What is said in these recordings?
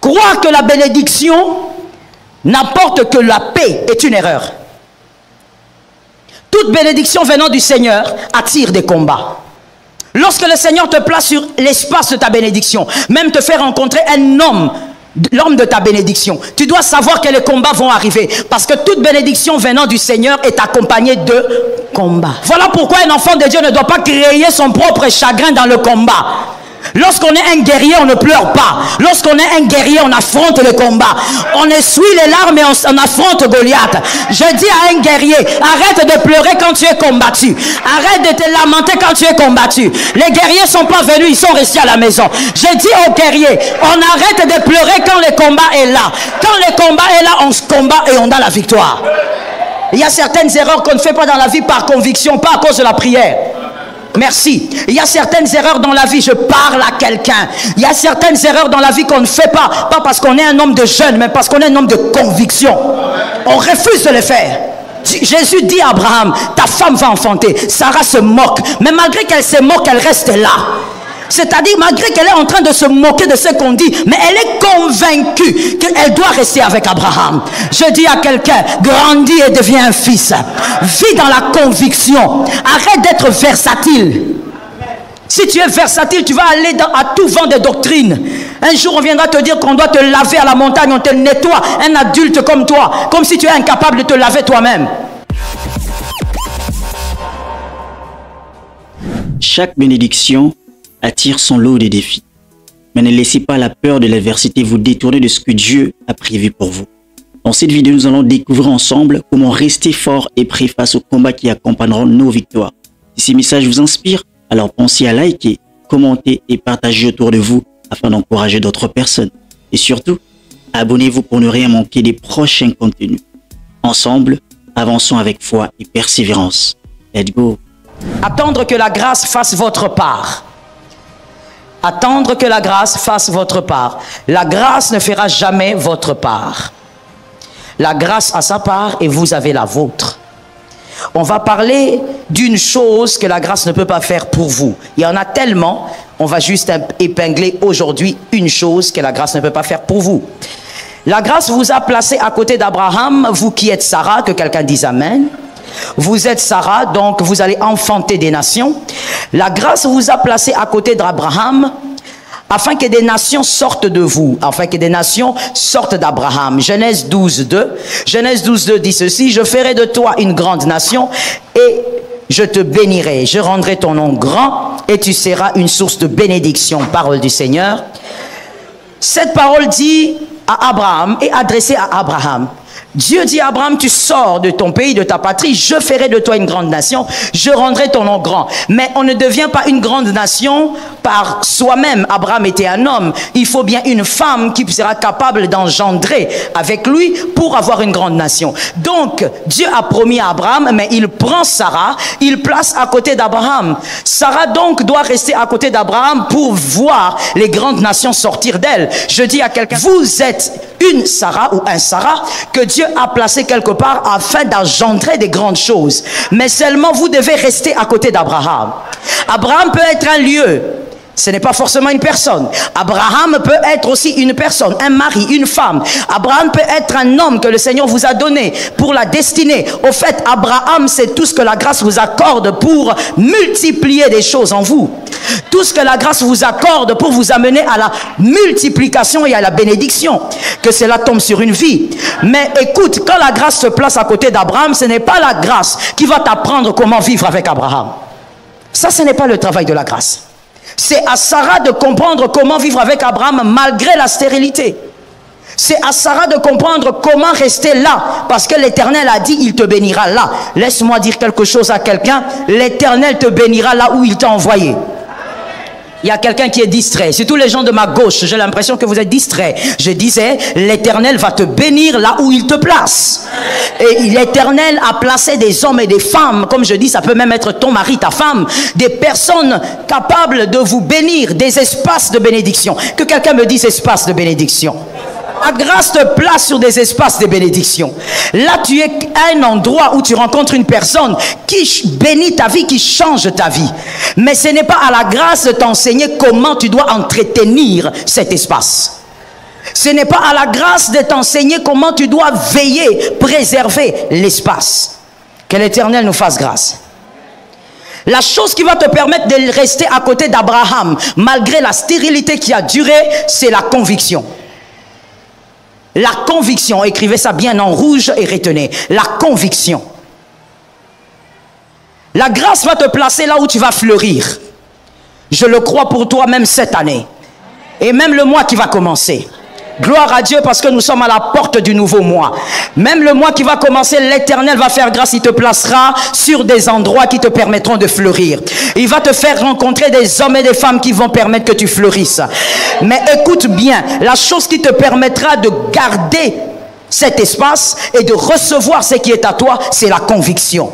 Croire que la bénédiction n'apporte que la paix est une erreur. Toute bénédiction venant du Seigneur attire des combats. Lorsque le Seigneur te place sur l'espace de ta bénédiction, même te fait rencontrer un homme, l'homme de ta bénédiction, tu dois savoir que les combats vont arriver. Parce que toute bénédiction venant du Seigneur est accompagnée de combats. Voilà pourquoi un enfant de Dieu ne doit pas créer son propre chagrin dans le combat. Lorsqu'on est un guerrier, on ne pleure pas. Lorsqu'on est un guerrier, on affronte le combat. On essuie les larmes et on affronte Goliath. Je dis à un guerrier, arrête de pleurer quand tu es combattu. Arrête de te lamenter quand tu es combattu. Les guerriers ne sont pas venus, ils sont restés à la maison. Je dis aux guerriers, on arrête de pleurer quand le combat est là. Quand le combat est là, on se combat et on a la victoire. Il y a certaines erreurs qu'on ne fait pas dans la vie par conviction, pas à cause de la prière. Merci. Il y a certaines erreurs dans la vie, je parle à quelqu'un. Il y a certaines erreurs dans la vie qu'on ne fait pas parce qu'on est un homme de jeûne, mais parce qu'on est un homme de conviction. On refuse de le faire. Jésus dit à Abraham, ta femme va enfanter. Sarah se moque, mais malgré qu'elle se moque, elle reste là. C'est-à-dire, malgré qu'elle est en train de se moquer de ce qu'on dit, mais elle est convaincue qu'elle doit rester avec Abraham. Je dis à quelqu'un, grandis et deviens un fils. Vis dans la conviction. Arrête d'être versatile. Si tu es versatile, tu vas aller à tout vent de doctrine. Un jour, on viendra te dire qu'on doit te laver à la montagne, on te nettoie. Un adulte comme toi, comme si tu es incapable de te laver toi-même. Chaque bénédiction attire son lot de défis. Mais ne laissez pas la peur de l'adversité vous détourner de ce que Dieu a prévu pour vous. Dans cette vidéo, nous allons découvrir ensemble comment rester fort et prêt face aux combats qui accompagneront nos victoires. Si ces messages vous inspirent, alors pensez à liker, commenter et partager autour de vous afin d'encourager d'autres personnes. Et surtout, abonnez-vous pour ne rien manquer des prochains contenus. Ensemble, avançons avec foi et persévérance. Let's go! Attendre que la grâce fasse votre part. Attendre que la grâce fasse votre part. La grâce ne fera jamais votre part. La grâce a sa part et vous avez la vôtre. On va parler d'une chose que la grâce ne peut pas faire pour vous. Il y en a tellement, on va juste épingler aujourd'hui une chose que la grâce ne peut pas faire pour vous. La grâce vous a placé à côté d'Abraham, vous qui êtes Sarah, que quelqu'un dise Amen. Vous êtes Sarah, donc vous allez enfanter des nations. La grâce vous a placé à côté d'Abraham afin que des nations sortent de vous, afin que des nations sortent d'Abraham. Genèse 12, 2. Genèse 12, 2 dit ceci, je ferai de toi une grande nation et je te bénirai, je rendrai ton nom grand et tu seras une source de bénédiction. Parole du Seigneur. Cette parole dit à Abraham et adressée à Abraham. Dieu dit à Abraham, tu sors de ton pays, de ta patrie, je ferai de toi une grande nation, je rendrai ton nom grand. Mais on ne devient pas une grande nation par soi-même. Abraham était un homme. Il faut bien une femme qui sera capable d'engendrer avec lui pour avoir une grande nation. Donc, Dieu a promis à Abraham, mais il prend Sarah, il place à côté d'Abraham. Sarah donc doit rester à côté d'Abraham pour voir les grandes nations sortir d'elle. Je dis à quelqu'un, vous êtes une Sarah ou un Sarah que Dieu a placé quelque part afin d'engendrer des grandes choses. Mais seulement vous devez rester à côté d'Abraham. Abraham peut être un lieu. Ce n'est pas forcément une personne. Abraham peut être aussi une personne, un mari, une femme. Abraham peut être un homme que le Seigneur vous a donné pour la destinée. Au fait, Abraham, c'est tout ce que la grâce vous accorde pour multiplier des choses en vous. Tout ce que la grâce vous accorde pour vous amener à la multiplication et à la bénédiction. Que cela tombe sur une vie. Mais écoute, quand la grâce se place à côté d'Abraham, ce n'est pas la grâce qui va t'apprendre comment vivre avec Abraham. Ça, ce n'est pas le travail de la grâce. C'est à Sarah de comprendre comment vivre avec Abraham malgré la stérilité. C'est à Sarah de comprendre comment rester là. Parce que l'Éternel a dit, il te bénira là. Laisse-moi dire quelque chose à quelqu'un. L'Éternel te bénira là où il t'a envoyé. Il y a quelqu'un qui est distrait. C'est tous les gens de ma gauche. J'ai l'impression que vous êtes distraits. Je disais, l'Éternel va te bénir là où il te place. Et l'Éternel a placé des hommes et des femmes. Comme je dis, ça peut même être ton mari, ta femme. Des personnes capables de vous bénir. Des espaces de bénédiction. Que quelqu'un me dise espace de bénédiction. La grâce te place sur des espaces de bénédiction. Là, tu es à un endroit où tu rencontres une personne qui bénit ta vie, qui change ta vie. Mais ce n'est pas à la grâce de t'enseigner comment tu dois entretenir cet espace. Ce n'est pas à la grâce de t'enseigner comment tu dois veiller, préserver l'espace. Que l'Éternel nous fasse grâce. La chose qui va te permettre de rester à côté d'Abraham, malgré la stérilité qui a duré, c'est la conviction. La conviction, écrivez ça bien en rouge et retenez, la conviction. La grâce va te placer là où tu vas fleurir. Je le crois pour toi même cette année. Et même le mois qui va commencer. Gloire à Dieu parce que nous sommes à la porte du nouveau mois. Même le mois qui va commencer, l'Éternel va faire grâce. Il te placera sur des endroits qui te permettront de fleurir. Il va te faire rencontrer des hommes et des femmes qui vont permettre que tu fleurisses. Mais écoute bien, la chose qui te permettra de garder cet espace et de recevoir ce qui est à toi, c'est la conviction.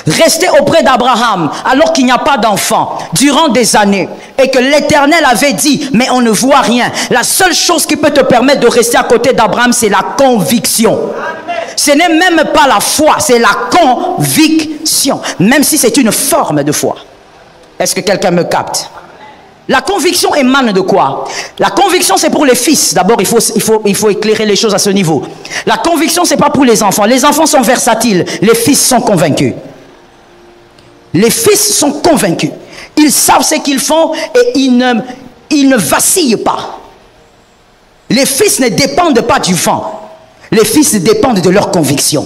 Rester auprès d'Abraham alors qu'il n'y a pas d'enfant durant des années et que l'Éternel avait dit mais on ne voit rien. La seule chose qui peut te permettre de rester à côté d'Abraham, c'est la conviction. Ce n'est même pas la foi, c'est la conviction, même si c'est une forme de foi. Est-ce que quelqu'un me capte? La conviction émane de quoi? La conviction, c'est pour les fils. D'abord, il faut éclairer les choses à ce niveau. La conviction, c'est pas pour les enfants. Les enfants sont versatiles. Les fils sont convaincus. Les fils sont convaincus. Ils savent ce qu'ils font et ils ne vacillent pas. Les fils ne dépendent pas du vent. Les fils dépendent de leur conviction.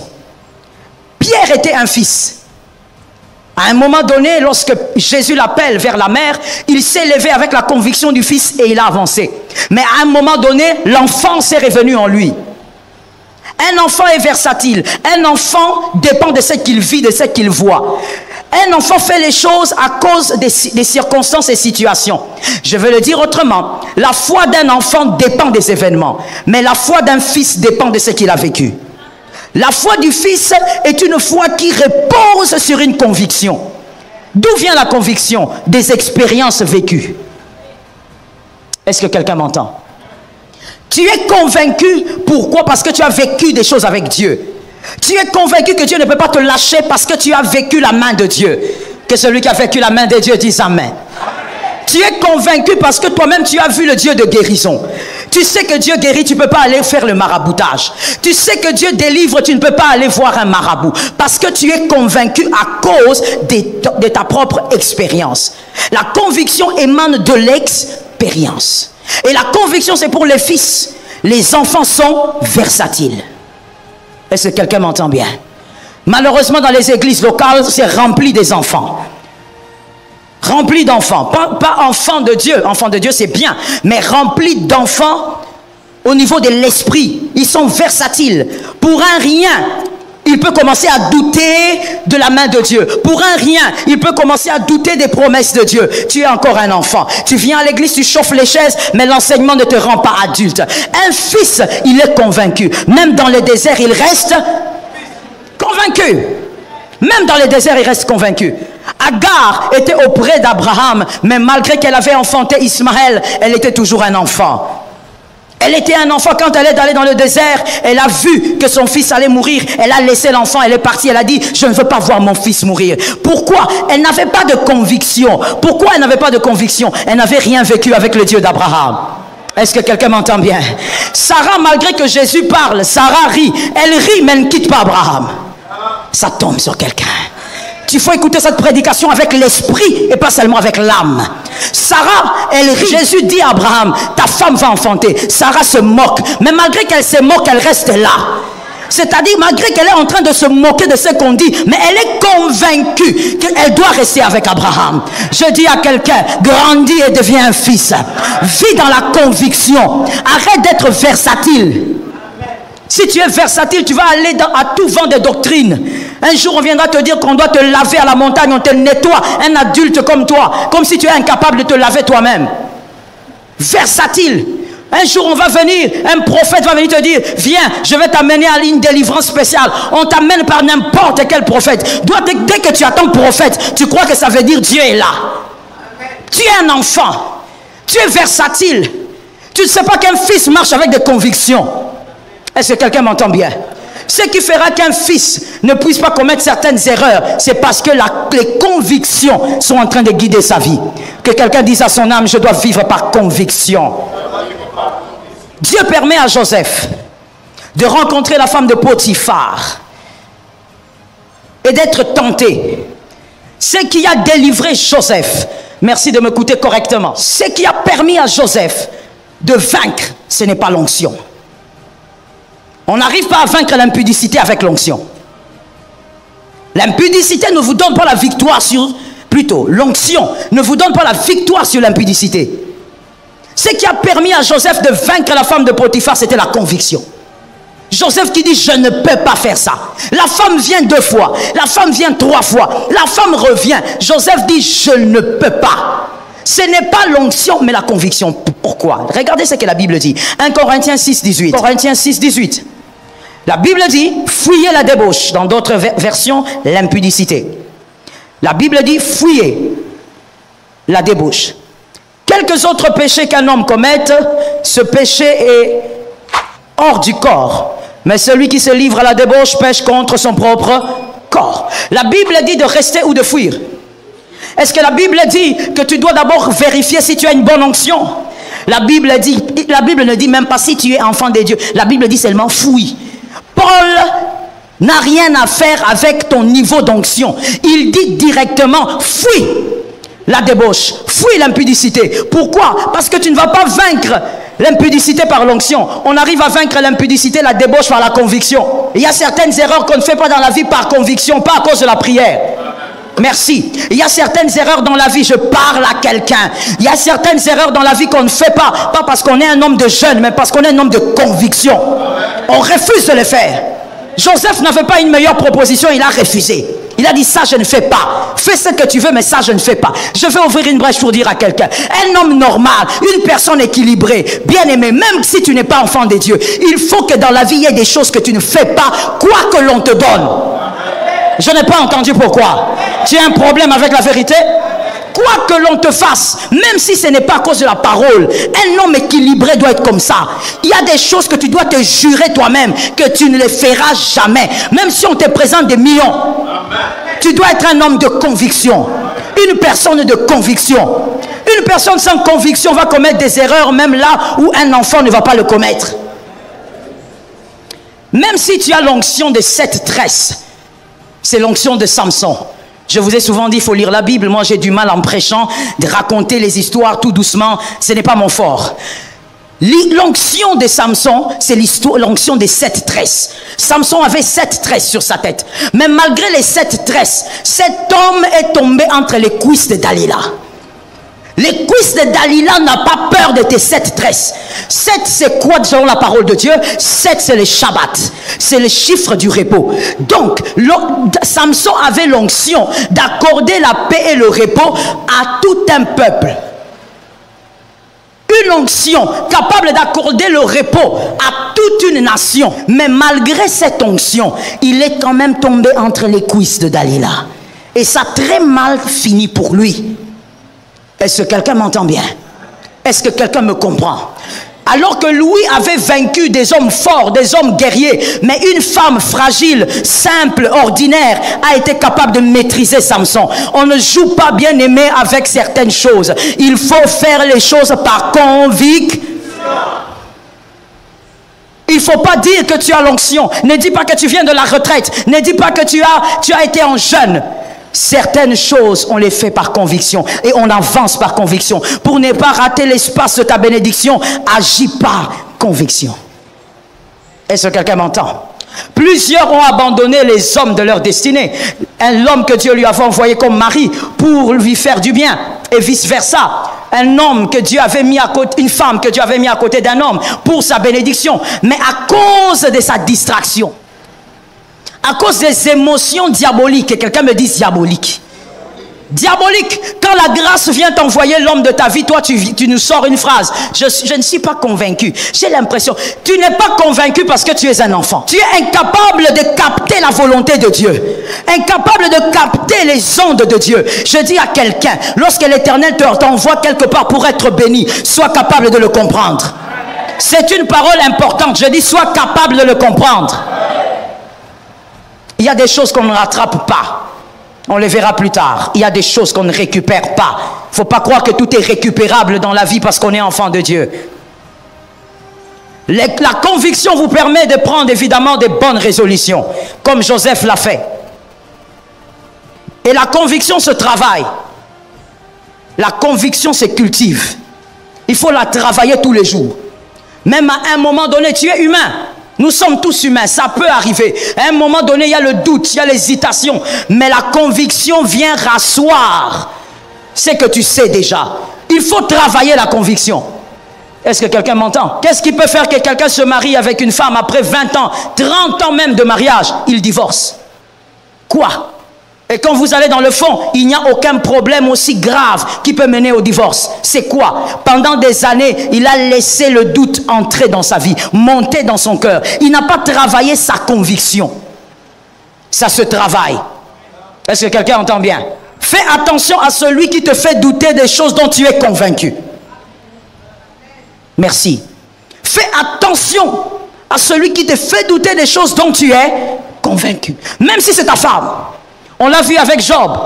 Pierre était un fils. À un moment donné, lorsque Jésus l'appelle vers la mer, il s'est levé avec la conviction du fils et il a avancé. Mais à un moment donné, l'enfance est revenue en lui. Un enfant est versatile. Un enfant dépend de ce qu'il vit, de ce qu'il voit. Un enfant fait les choses à cause des circonstances et situations. Je veux le dire autrement. La foi d'un enfant dépend des événements. Mais la foi d'un fils dépend de ce qu'il a vécu. La foi du fils est une foi qui repose sur une conviction. D'où vient la conviction? Des expériences vécues. Est-ce que quelqu'un m'entend? Tu es convaincu, pourquoi? Parce que tu as vécu des choses avec Dieu. Tu es convaincu que Dieu ne peut pas te lâcher parce que tu as vécu la main de Dieu. Que celui qui a vécu la main de Dieu dise Amen. Tu es convaincu parce que toi-même tu as vu le Dieu de guérison. Tu sais que Dieu guérit, tu ne peux pas aller faire le maraboutage. Tu sais que Dieu délivre, tu ne peux pas aller voir un marabout. Parce que tu es convaincu à cause de ta propre expérience. La conviction émane de l'expérience. Et la conviction, c'est pour les fils. Les enfants sont versatiles. Est-ce que quelqu'un m'entend bien? Malheureusement, dans les églises locales, c'est rempli des enfants. Rempli d'enfants, pas enfants de Dieu c'est bien, mais rempli d'enfants au niveau de l'esprit. Ils sont versatiles. Pour un rien, il peut commencer à douter de la main de Dieu. Pour un rien, il peut commencer à douter des promesses de Dieu. Tu es encore un enfant. Tu viens à l'église, tu chauffes les chaises, mais l'enseignement ne te rend pas adulte. Un fils, il est convaincu. Même dans le désert, il reste convaincu. Même dans le désert, il reste convaincu. Agar était auprès d'Abraham, mais malgré qu'elle avait enfanté Ismaël, elle était toujours un enfant. Elle était un enfant quand elle est allée dans le désert. Elle a vu que son fils allait mourir. Elle a laissé l'enfant, elle est partie. Elle a dit, je ne veux pas voir mon fils mourir. Pourquoi? Elle n'avait pas de conviction. Pourquoi elle n'avait pas de conviction? Elle n'avait rien vécu avec le Dieu d'Abraham. Est-ce que quelqu'un m'entend bien? Sarah, malgré que Jésus parle, Sarah rit. Elle rit, mais elle ne quitte pas Abraham. Ça tombe sur quelqu'un. Il faut écouter cette prédication avec l'esprit et pas seulement avec l'âme. Sarah, elle rit. Jésus dit à Abraham, ta femme va enfanter. Sarah se moque. Mais malgré qu'elle se moque, elle reste là. C'est-à-dire, malgré qu'elle est en train de se moquer de ce qu'on dit, mais elle est convaincue qu'elle doit rester avec Abraham. Je dis à quelqu'un, grandis et deviens un fils. Vis dans la conviction. Arrête d'être versatile. Si tu es versatile, tu vas aller à tout vent de doctrine. Un jour, on viendra te dire qu'on doit te laver à la montagne, on te nettoie. Un adulte comme toi, comme si tu es incapable de te laver toi-même. Versatile. Un jour, on va venir, un prophète va venir te dire, viens, je vais t'amener à une délivrance spéciale. On t'amène par n'importe quel prophète. Dès que tu attends prophète, tu crois que ça veut dire Dieu est là. Tu es un enfant. Tu es versatile. Tu ne sais pas qu'un fils marche avec des convictions. Est-ce que quelqu'un m'entend bien? Ce qui fera qu'un fils ne puisse pas commettre certaines erreurs, c'est parce que les convictions sont en train de guider sa vie. Que quelqu'un dise à son âme, je dois vivre par conviction. Dieu permet à Joseph de rencontrer la femme de Potiphar et d'être tenté. Ce qui a délivré Joseph, merci de m'écouter correctement, ce qui a permis à Joseph de vaincre, ce n'est pas l'onction. On n'arrive pas à vaincre l'impudicité avec l'onction. L'impudicité ne vous donne pas la victoire sur... Plutôt, l'onction ne vous donne pas la victoire sur l'impudicité. Ce qui a permis à Joseph de vaincre la femme de Potiphar, c'était la conviction. Joseph qui dit, je ne peux pas faire ça. La femme vient 2 fois, la femme vient 3 fois, la femme revient. Joseph dit, je ne peux pas. Ce n'est pas l'onction, mais la conviction. Pourquoi? Regardez ce que la Bible dit. 1 Corinthiens 6, 18. Corinthiens 6, 18. La Bible dit, fuyez la débauche. Dans d'autres versions, l'impudicité. La Bible dit, fuyez la débauche. Quelques autres péchés qu'un homme commette, ce péché est hors du corps. Mais celui qui se livre à la débauche pêche contre son propre corps. La Bible dit de rester ou de fuir. Est-ce que la Bible dit que tu dois d'abord vérifier si tu as une bonne onction? La Bible ne dit même pas si tu es enfant de Dieu. La Bible dit seulement fuis. Paul n'a rien à faire avec ton niveau d'onction. Il dit directement fuis la débauche, fuis l'impudicité. Pourquoi? Parce que tu ne vas pas vaincre l'impudicité par l'onction. On arrive à vaincre l'impudicité, la débauche par la conviction. Il y a certaines erreurs qu'on ne fait pas dans la vie par conviction, pas à cause de la prière. Merci. Il y a certaines erreurs dans la vie, je parle à quelqu'un. Il y a certaines erreurs dans la vie qu'on ne fait pas parce qu'on est un homme de jeûne, mais parce qu'on est un homme de conviction. On refuse de le faire. Joseph n'avait pas une meilleure proposition, il a refusé. Il a dit, ça je ne fais pas. Fais ce que tu veux, mais ça je ne fais pas. Je vais ouvrir une brèche pour dire à quelqu'un, un homme normal, une personne équilibrée, bien aimée, même si tu n'es pas enfant de Dieu, il faut que dans la vie, il y ait des choses que tu ne fais pas, quoi que l'on te donne. Je n'ai pas entendu pourquoi. Tu as un problème avec la vérité? Quoi que l'on te fasse, même si ce n'est pas à cause de la parole, un homme équilibré doit être comme ça. Il y a des choses que tu dois te jurer toi-même que tu ne les feras jamais. Même si on te présente des millions. Tu dois être un homme de conviction. Une personne de conviction. Une personne sans conviction va commettre des erreurs même là où un enfant ne va pas le commettre. Même si tu as l'onction de 7 tresses, c'est l'onction de Samson. Je vous ai souvent dit, il faut lire la Bible. Moi, j'ai du mal en prêchant de raconter les histoires tout doucement. Ce n'est pas mon fort. L'onction de Samson, c'est l'onction des 7 tresses. Samson avait 7 tresses sur sa tête. Mais malgré les 7 tresses, cet homme est tombé entre les cuisses de Dalila. Les cuisses de Dalila n'ont pas peur de tes 7 tresses. 7 c'est quoi selon la parole de Dieu? 7 c'est le Shabbat. C'est le chiffre du repos. Donc, Samson avait l'onction d'accorder la paix et le repos à tout un peuple. Une onction capable d'accorder le repos à toute une nation. Mais malgré cette onction, il est quand même tombé entre les cuisses de Dalila. Et ça a très mal fini pour lui. Est-ce que quelqu'un m'entend bien? Est-ce que quelqu'un me comprend? Alors que Louis avait vaincu des hommes forts, des hommes guerriers, mais une femme fragile, simple, ordinaire, a été capable de maîtriser Samson. On ne joue pas bien aimé avec certaines choses. Il faut faire les choses par conviction. Il ne faut pas dire que tu as l'onction. Ne dis pas que tu viens de la retraite. Ne dis pas que tu as été en jeûne. Certaines choses, on les fait par conviction et on avance par conviction. Pour ne pas rater l'espace de ta bénédiction, agis par conviction. Est-ce que quelqu'un m'entend? Plusieurs ont abandonné les hommes de leur destinée. L'homme que Dieu lui avait envoyé comme mari pour lui faire du bien et vice versa. Un homme que Dieu avait mis à côté, une femme que Dieu avait mis à côté d'un homme pour sa bénédiction. Mais à cause de sa distraction, à cause des émotions diaboliques, et quelqu'un me dit diabolique. Diabolique, quand la grâce vient t'envoyer l'homme de ta vie, toi tu nous sors une phrase. Je ne suis pas convaincu. J'ai l'impression, tu n'es pas convaincu parce que tu es un enfant. Tu es incapable de capter la volonté de Dieu. Incapable de capter les ondes de Dieu. Je dis à quelqu'un, lorsque l'Éternel t'envoie quelque part pour être béni, sois capable de le comprendre. C'est une parole importante. Je dis, sois capable de le comprendre. Il y a des choses qu'on ne rattrape pas. On les verra plus tard. Il y a des choses qu'on ne récupère pas. Il ne faut pas croire que tout est récupérable dans la vie parce qu'on est enfant de Dieu. La conviction vous permet de prendre évidemment des bonnes résolutions, comme Joseph l'a fait. Et la conviction se travaille. La conviction se cultive. Il faut la travailler tous les jours. Même à un moment donné, tu es humain. Nous sommes tous humains, ça peut arriver. À un moment donné, il y a le doute, il y a l'hésitation. Mais la conviction vient rasseoir ce que tu sais déjà. Il faut travailler la conviction. Est-ce que quelqu'un m'entend? Qu'est-ce qui peut faire que quelqu'un se marie avec une femme après 20 ans, 30 ans même de mariage? Il divorce. Quoi? Et quand vous allez dans le fond, il n'y a aucun problème aussi grave qui peut mener au divorce. C'est quoi? Pendant des années, il a laissé le doute entrer dans sa vie, monter dans son cœur. Il n'a pas travaillé sa conviction. Ça se travaille. Est-ce que quelqu'un entend bien? Fais attention à celui qui te fait douter des choses dont tu es convaincu. Merci. Fais attention à celui qui te fait douter des choses dont tu es convaincu. Même si c'est ta femme. On l'a vu avec Job.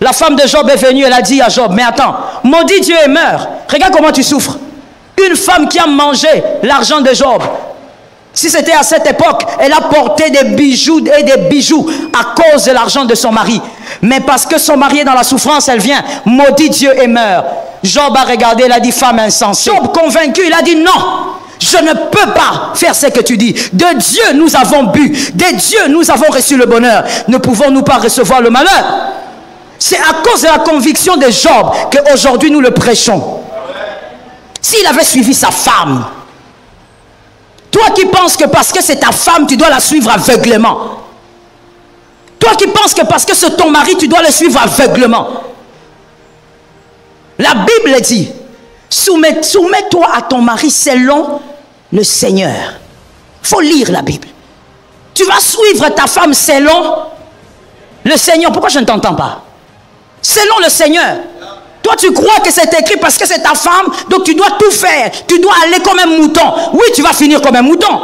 La femme de Job est venue, elle a dit à Job, mais attends, maudit Dieu et meurs. Regarde comment tu souffres. Une femme qui a mangé l'argent de Job. Si c'était à cette époque, elle a porté des bijoux et des bijoux à cause de l'argent de son mari. Mais parce que son mari est dans la souffrance, elle vient, maudit Dieu et meurt. Job a regardé, il a dit, femme insensée. Job convaincu, il a dit non. Je ne peux pas faire ce que tu dis. De Dieu, nous avons bu. De Dieu, nous avons reçu le bonheur. Ne pouvons-nous pas recevoir le malheur? C'est à cause de la conviction de Job qu'aujourd'hui nous le prêchons. S'il avait suivi sa femme, toi qui penses que parce que c'est ta femme, tu dois la suivre aveuglément. Toi qui penses que parce que c'est ton mari, tu dois le suivre aveuglément. La Bible dit, soumets-toi à ton mari selon le Seigneur. Il faut lire la Bible. Tu vas suivre ta femme selon le Seigneur. Pourquoi je ne t'entends pas? Selon le Seigneur. Toi, tu crois que c'est écrit parce que c'est ta femme, donc tu dois tout faire. Tu dois aller comme un mouton. Oui, tu vas finir comme un mouton.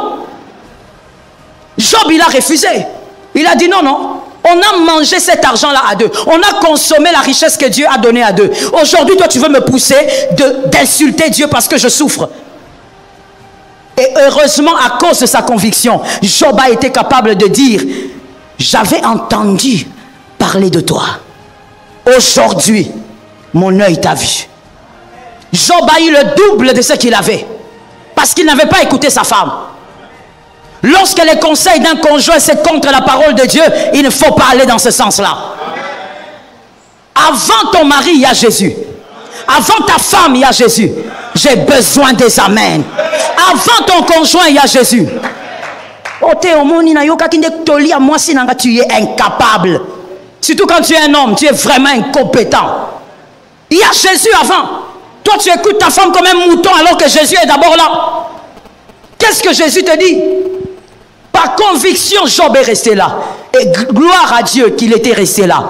Job, il a refusé. Il a dit non, non. On a mangé cet argent-là à deux. On a consommé la richesse que Dieu a donnée à deux. Aujourd'hui, toi, tu veux me pousser d'insulter Dieu parce que je souffre. Et heureusement, à cause de sa conviction, Job a été capable de dire, j'avais entendu parler de toi. Aujourd'hui, mon œil t'a vu. Job a eu le double de ce qu'il avait. Parce qu'il n'avait pas écouté sa femme. Lorsque les conseils d'un conjoint c'est contre la parole de Dieu, il ne faut pas aller dans ce sens-là. Avant ton mari, il y a Jésus. Avant ta femme, il y a Jésus. J'ai besoin des amens. Avant ton conjoint, il y a Jésus. Tu es incapable. Surtout quand tu es un homme, tu es vraiment incompétent. Il y a Jésus avant. Toi, tu écoutes ta femme comme un mouton alors que Jésus est d'abord là. Qu'est-ce que Jésus te dit? Par conviction, Job est resté là. Et gloire à Dieu qu'il était resté là.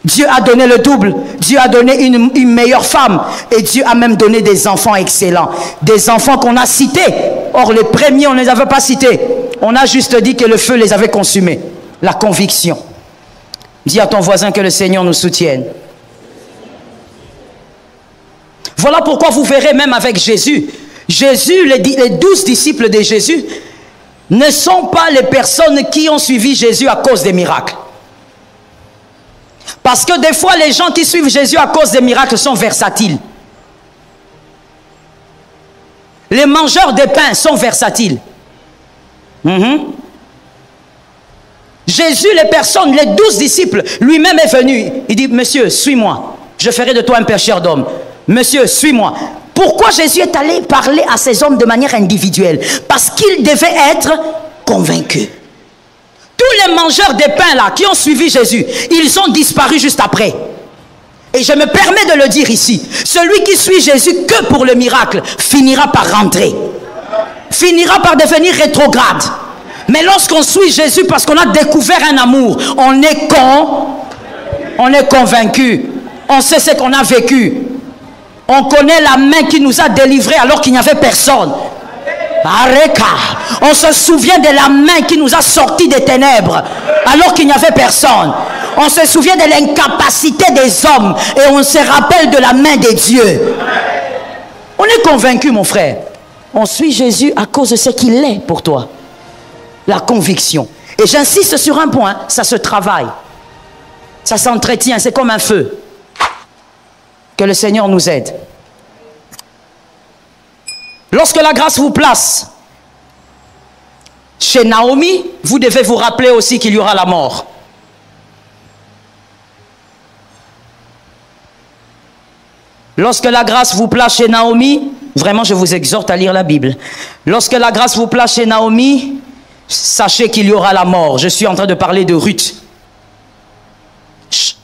Dieu a donné le double. Dieu a donné une meilleure femme. Et Dieu a même donné des enfants excellents. Des enfants qu'on a cités. Or, les premiers, on ne les avait pas cités. On a juste dit que le feu les avait consumés. La conviction. Dis à ton voisin que le Seigneur nous soutienne. Voilà pourquoi vous verrez même avec Jésus. Jésus, les 12 disciples de Jésus ne sont pas les personnes qui ont suivi Jésus à cause des miracles. Parce que des fois, les gens qui suivent Jésus à cause des miracles sont versatiles. Les mangeurs de pain sont versatiles. Jésus, les personnes, les 12 disciples, lui-même est venu. Il dit, monsieur, suis-moi. Je ferai de toi un pêcheur d'hommes. Monsieur, suis-moi. Pourquoi Jésus est allé parler à ces hommes de manière individuelle? Parce qu'ils devaient être convaincus. Tous les mangeurs de pain là qui ont suivi Jésus, ils ont disparu juste après. Et je me permets de le dire ici. Celui qui suit Jésus que pour le miracle finira par rentrer. Finira par devenir rétrograde. Mais lorsqu'on suit Jésus parce qu'on a découvert un amour, on est convaincu. On sait ce qu'on a vécu. On connaît la main qui nous a délivrés alors qu'il n'y avait personne. Areka. On se souvient de la main qui nous a sortis des ténèbres alors qu'il n'y avait personne. On se souvient de l'incapacité des hommes et on se rappelle de la main de Dieu. On est convaincu, mon frère. On suit Jésus à cause de ce qu'il est pour toi. La conviction. Et j'insiste sur un point, ça se travaille. Ça s'entretient, c'est comme un feu. Que le Seigneur nous aide. Lorsque la grâce vous place chez Naomi, vous devez vous rappeler aussi qu'il y aura la mort. Lorsque la grâce vous place chez Naomi, vraiment je vous exhorte à lire la Bible. Lorsque la grâce vous place chez Naomi, sachez qu'il y aura la mort. Je suis en train de parler de Ruth.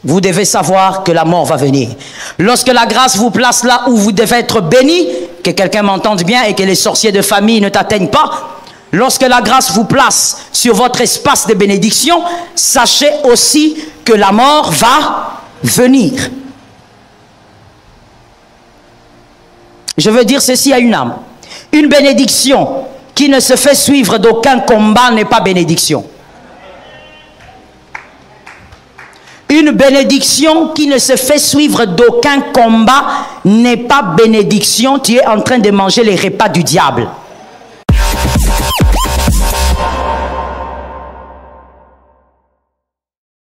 Vous devez savoir que la mort va venir. Lorsque la grâce vous place là où vous devez être béni, que quelqu'un m'entende bien et que les sorciers de famille ne t'atteignent pas, lorsque la grâce vous place sur votre espace de bénédiction, sachez aussi que la mort va venir. Je veux dire ceci à une âme. Une bénédiction qui ne se fait suivre d'aucun combat n'est pas bénédiction. Une bénédiction qui ne se fait suivre d'aucun combat n'est pas bénédiction. Tu es en train de manger les repas du diable.